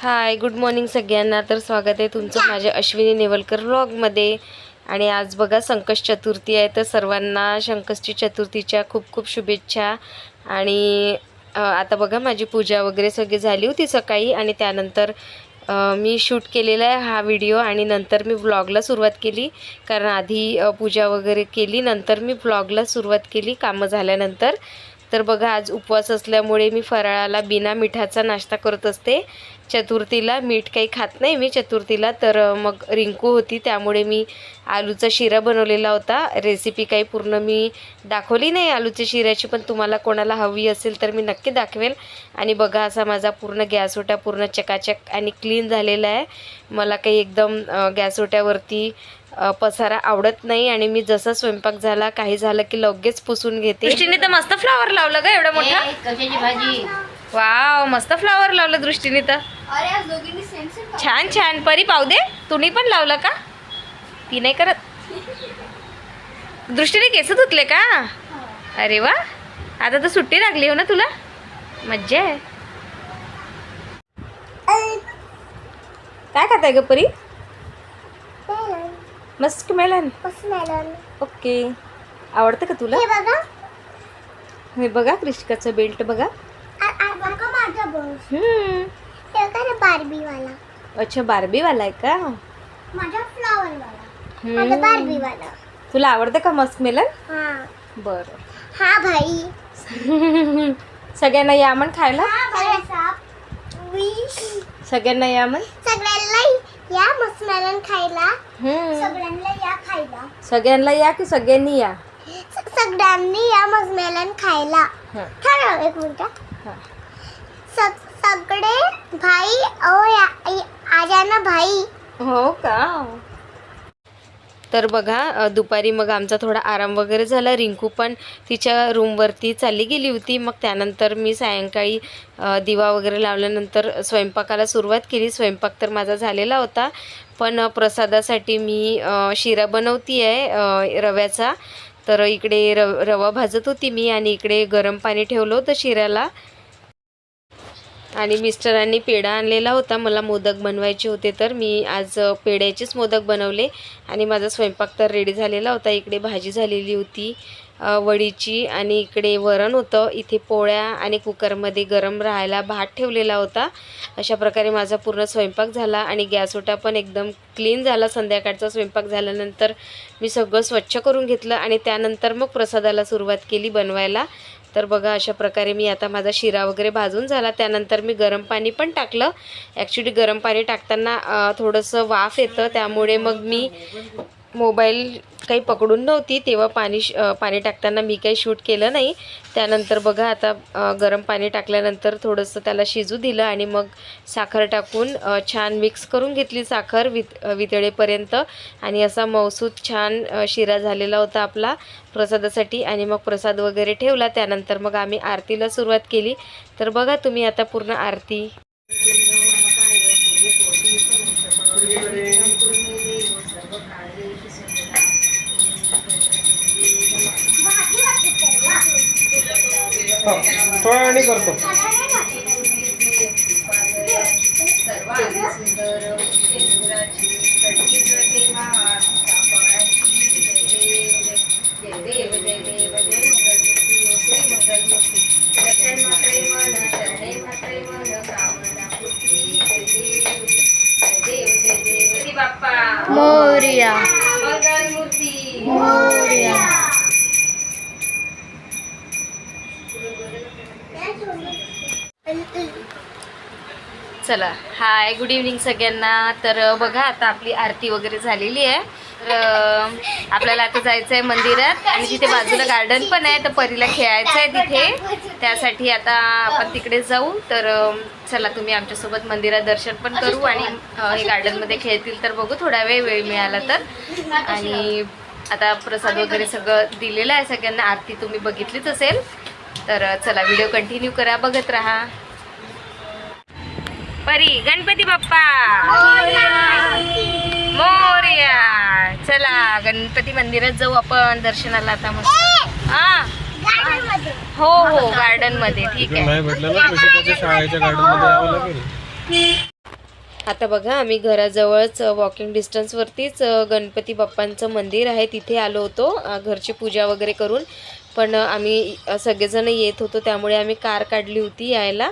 हाय, good morning सगळ्यांना. तर स्वागत आहे तुमचं माझ्या अश्विनी नेवलकर व्लॉगमध्ये. आणि आज बघा संकष्ट चतुर्थी आहे, तर सर्वांना संकष्टी चतुर्थीच्या खूप खूप शुभेच्छा. आणि आता बघा माझी पूजा वगैरे सगळी झाली होती सकाळी, आणि त्यानंतर मी शूट केलेला आहे हा व्हिडिओ, आणि नंतर मी व्लॉगला सुरुवात केली. कारण आधी पूजा वगैरे केली, नंतर मी व्लॉगला सुरुवात केली कामं झाल्यानंतर. तर बघा आज उपवास असल्यामुळे मी फराळाला बिना मिठाचा नाश्ता करत असते. चतुर्थीला मीठ काही खात नाही मी चतुर्थीला. तर मग रिंकू होती त्यामुळे मी आलूचा शिरा बनवलेला होता. रेसिपी काही पूर्ण मी दाखवली नाही आलूच्या शिऱ्याची, पण तुम्हाला कोणाला हवी असेल तर मी नक्की दाखवेल. आणि बघा असा माझा पूर्ण गॅसओटा पूर्ण चकाचक आणि क्लीन झालेला आहे. मला काही एकदम गॅसओट्यावरती पसारा आवडत नाही, आणि मी जसा स्वयंपाक झाला काही झालं की लगेच पुसून घेते. दृष्टीने तर मस्त फ्लावर लावलं का एवढा मोठा. कशाची भाजी. वाव, मस्त फ्लावर लावलं दृष्टीने तर. छान छान. परी पाहू दे, तुम्ही पण लावलं का. ती नाही करत. दृष्टीने केस धुतले का. अरे वा, आता तर सुट्टी लागली हो ना तुला, मज्जा आहे. काय खाताय ग परी. Musk melon. ओके, आवडतं का तुला. हे बघा कृष्काचं बेल्ट बघा. बार्बी वाला. अच्छा, बार्बी वाला आहे का. माझा फ्लॉवर वाला. माझा बार्बी वाला. तुला आवडतं का मस्क मेलन. हाँ. बरं. हाँ भाई. सगळ्यांना या म्हण खायला. सगळ्यांना या म्हण. सगळ्यांना या मस्कमेलन खायला. सगळ्यांना या खायला. सगळ्यांना या की सगळ्यांनी या. सगळ्यांनी या मस्कमेलन खायला. ठरव एक मिनिट. सगळे भाई आ जाना भाई. हो का. तर बघा दुपारी मग आमचा थोडा आराम वगैरे झाला. रिंकू पण तिच्या रूमवरती चालली गेली होती. मग त्यानंतर मी सायंकाळी दिवा वगैरे लावल्यानंतर स्वयंपाकाला सुरुवात केली. स्वयंपाक तर माझा झालेला होता, पण प्रसादासाठी मी शिरा बनवती आहे रव्याचा. तर इकडे रवा भाजत होती मी, आणि इकडे गरम पाणी ठेवलं होतं शिऱ्याला. आणि मिस्टरांनी पेढा आणलेला होता, मला मोदक बनवायचे होते, तर मी आज पेढ्याचेच मोदक बनवले. आणि माझा स्वयंपाक तर रेडी झालेला होता. इकडे भाजी झालेली होती वडीची, आणि इकडे वरण होतं. इथे पोळ्या आणि कुकरमध्ये गरम राहायला भात ठेवलेला होता. अशा प्रकारे माझा पूर्ण स्वयंपाक झाला. आणि गॅसओटा पण एकदम क्लीन झाला. संध्याकाळचा स्वयंपाक झाल्यानंतर मी सगळं स्वच्छ करून घेतलं, आणि त्यानंतर मग प्रसादाला सुरुवात केली बनवायला. तर बघा अशा प्रकारे मी आता माझा शिरा वगैरे भाजून झाला. त्यानंतर मी गरम पाणी पण टाकलं. ॲक्च्युली गरम पाणी टाकताना थोडंसं वाफ येतं, त्यामुळे मग मी मोबाईल काही पकडून नव्हती तेव्हा पाणी टाकताना मी काही शूट केलं नाही. त्यानंतर बघा आता गरम पाणी टाकल्यानंतर थोडंसं त्याला शिजू दिलं, आणि मग साखर टाकून छान मिक्स करून घेतली साखर वितळेपर्यंत. आणि असा मौसूद छान शिरा झालेला होता आपला प्रसादासाठी. आणि मग प्रसाद वगैरे ठेवला. त्यानंतर मग आम्ही आरतीला सुरुवात केली. तर बघा तुम्ही आता पूर्ण आरती. थोड्या वेळाने करतो. मोरया. मोरया. चला, हाय, गुड इव्हनिंग सगळ्यांना. तर बघा आता आपली आरती वगैरे झालेली आहे. तर आपल्याला आता जायचं आहे मंदिरात, आणि तिथे बाजूला गार्डन पण आहे, तर परीला खेळायचं आहे तिथे. त्यासाठी आता आपण तिकडे जाऊ. तर चला तुम्ही आमच्यासोबत मंदिरात दर्शन पण करू, आणि हे गार्डनमध्ये खेळतील तर बघू थोडा वेळ मिळाला तर. आणि आता प्रसाद वगैरे सगळं दिलेलं आहे सगळ्यांना. आरती तुम्ही बघितलीच असेल. तर चला व्हिडिओ कंटिन्यू करा, बघत राहा. परी, गणपती बाप्पा मोरया. चला गणपती मंदिरात जाऊ आपण दर्शनाला आता मस्त. हां हो हो गार्डन मध्ये. ठीक आहे. नाही भेटलं ना, शाळेच्या गार्डन मध्ये यावं लागेल. आता बघा आम्ही घराजवळच वॉकिंग डिस्टन्सवरतीच गणपती बाप्पांचं मंदिर आहे, तिथे आलो होतो घरची पूजा वगैरे करून. पण आम्ही सगळेजण येत होतो त्यामुळे आम्ही कार काढली होती यायला.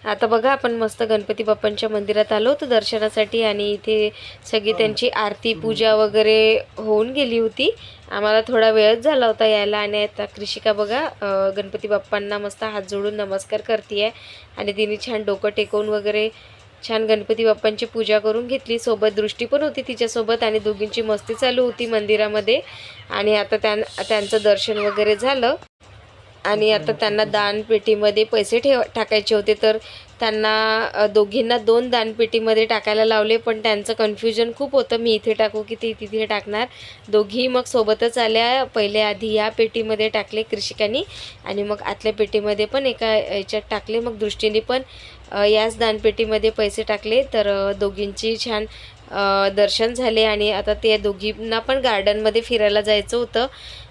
आता बघा आपण मस्त गणपती बाप्पांच्या मंदिरात आलो होतो दर्शनासाठी आणि इथे सगळी त्यांची आरती पूजा वगैरे होऊन गेली होती. आम्हाला थोडा वेळच झाला होता यायला. आणि आता कृषिका बघा गणपती बाप्पांना मस्त हात जोडून नमस्कार करते आहे आणि तिने छान डोकं टेकवून वगैरे छान गणपती बाप्पांची पूजा करून घेतली. सोबत दृष्टी पण होती तिच्यासोबत आणि दोघींची मस्ती चालू होती मंदिरामध्ये. आणि आता त्यांचं दर्शन वगैरे झालं आणि आता त्यांना दानपेटीमध्ये पैसे टाकायचे होते. तर त्यांना दोघींना 2 दानपेटीमध्ये टाकायला लावले, पण त्यांचं कन्फ्युजन खूप होतं, मी इथे टाकू की ते तिथे टाकणार. दोघी मग सोबतच आल्या. पहिले आधी या पेटीमध्ये टाकले कृषिकानी आणि मग आतल्या पेटीमध्ये पण एका याच्यात टाकले. मग दृष्टीने पण याच दानपेटीमध्ये पैसे टाकले. तर दोघींची छान दर्शन झाले. आणि आता ते दोघींना पण गार्डनमध्ये फिरायला जायचं होतं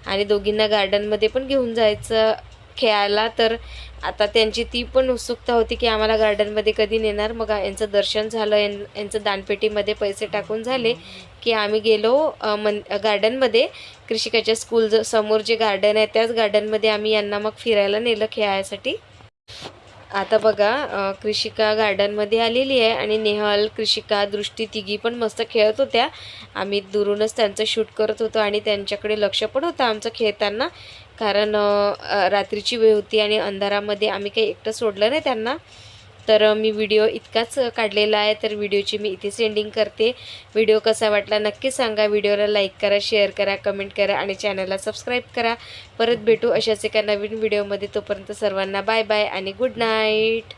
आणि दोघींना गार्डनमध्ये पण घेऊन जायचं खेळायला. तर आता त्यांची ती पण उत्सुकता होती की आम्हाला गार्डनमध्ये कधी नेणार. मग यांचं दर्शन झालं, यांचं दानपेटीमध्ये पैसे टाकून झाले की आम्ही गेलो गार्डनमध्ये. कृषिकाच्या स्कूल समोर जे गार्डन आहे त्याच गार्डनमध्ये आम्ही यांना मग फिरायला नेलं खेळायसाठी. आता बघा कृषिका गार्डनमध्ये आलेली आहे आणि नेहल, कृषिका, दृष्टी तिघी पण मस्त खेळत होत्या. आम्ही दुरूनच त्यांचं शूट करत होतो आणि त्यांच्याकडे लक्ष पण होतं आमचं खेळताना, कारण रात्रीची वेळ होती आणि अंधारामध्ये आम्ही काही एकटं सोडलं नाही त्यांना. तर मी व्हिडिओ इतकाच काढलेला आहे, तर व्हिडिओची मी इथे सेंडिंग करते. व्हिडिओ कसा वाटला नक्की सांगा. व्हिडिओला लाईक करा, शेअर करा, कमेंट करा आणि चॅनलला सबस्क्राईब करा. परत भेटू अशाच एका नवीन व्हिडिओमध्ये. तोपर्यंत सर्वांना बाय बाय आणि गुड नाईट.